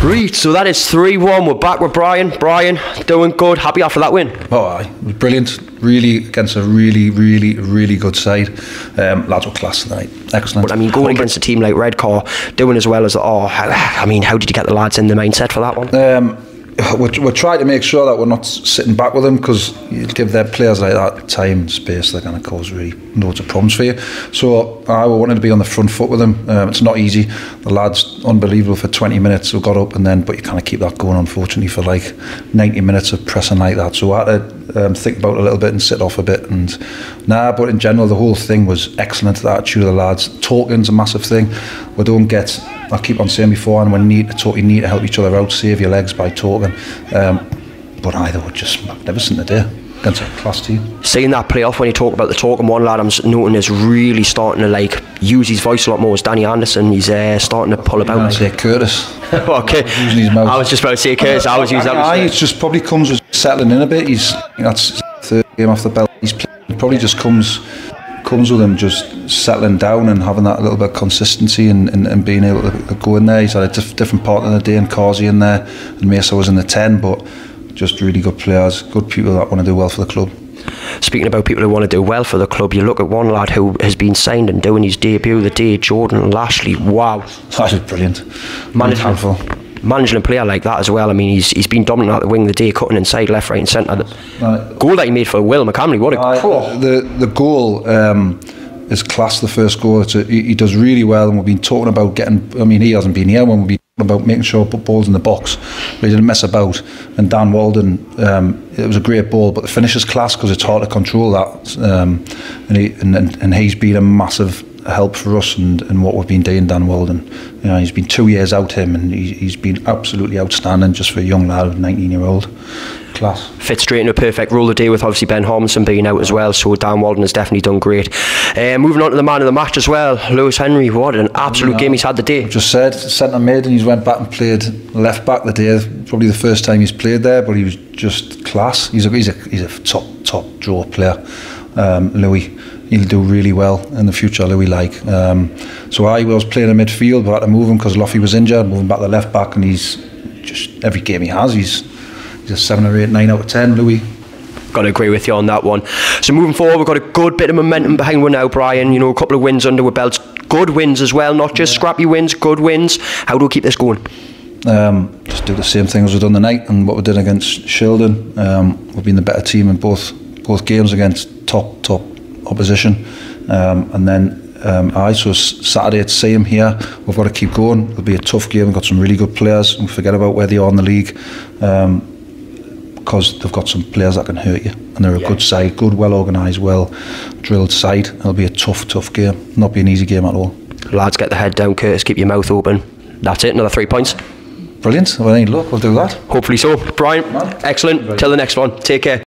Right, so that is 3-1. We're back with Brian. Brian, doing good. Happy after that win? Oh, aye. It was brilliant. Really, against a really good side. Lads were class tonight. Excellent. But I mean, going against a team like Redcar, doing as well as... how did you get the lads in the mindset for that one? We're trying to make sure that we're not sitting back with them, because you give their players like that time and space, they're going to cause really loads of problems for you. So I wanted to be on the front foot with them. It's not easy. The lads, unbelievable for 20 minutes. We got up but you kind of keep that going, unfortunately, for like 90 minutes of pressing like that. So I had to think about it a little bit and sit off a bit. But in general, the whole thing was excellent. The attitude of the lads. Talking's a massive thing. We don't get... I keep on saying before, and when you need to talk, you need to help each other out, save your legs by talking. But either were just magnificent today against a class team. Seeing that playoff, when you talk about the talking, one lad I'm noting is really starting to use his voice a lot more. Is Danny Anderson. He's starting to pull about. I say Curtis. Okay. Using his mouth. I was just about to say Curtis. I was using that. It just probably comes with settling in a bit. That's his third game off the belt. It probably just comes with him just settling down and having that little bit of consistency and being able to go in there. He's had a different part of the day, and Carsey in there, and Mesa was in the 10, but just really good players, good people that want to do well for the club. Speaking about people who want to do well for the club, you look at one lad who has been signed and doing his debut the day, Jordan Lashley. Wow. That is brilliant. Managing a player like that as well. I mean, he's been dominant at the wing the day, cutting inside, left, right and centre. The goal that he made for Will McCamley, what a... The goal is class, the first goal. He does really well, and we've been talking about he hasn't been here when we've been talking about making sure put balls in the box, but he didn't mess about. And Dan Walden, it was a great ball, but the finish is class because it's hard to control that. And he's been a massive help for us and what we've been doing, Dan Walden. He's been 2 years out him, and he's been absolutely outstanding just for a young lad, 19-year-old. Class. Fits straight into a perfect role of the day with obviously Ben Harmison being out as well, so Dan Walden has definitely done great. Moving on to the man of the match as well, Lewis Henry. What an absolute game he's had the day. Just said, centre mid, and he's went back and played left back the day. Probably the first time he's played there, but he was just class. He's a top draw player. Lewi, he'll do really well in the future, Lewi so I was playing in midfield, but I had to move him because Loffy was injured, moving back to left back, and he's just, every game he has, he's a 7 or 8, 9 out of 10, Lewi. Got to agree with you on that one. So moving forward, we've got a good bit of momentum behind one now, Brian. A couple of wins under our belts, good wins as well, not just scrappy wins, good wins. How do we keep this going? Just do the same thing as we've done tonight and what we did against Shildon. We've been the better team in both games against top opposition, and then so Saturday at Seaham here, we've got to keep going. It'll be a tough game. We've got some really good players, and forget about where they are in the league, because they've got some players that can hurt you, and they're a good side, good, well organised, well drilled side. It'll be a tough game, not be an easy game at all. Lads, get the head down, Curtis, keep your mouth open. That's it, another 3 points. Brilliant. Well, any luck, we'll do that. Hopefully so. Brian, excellent. Till the next one. Take care.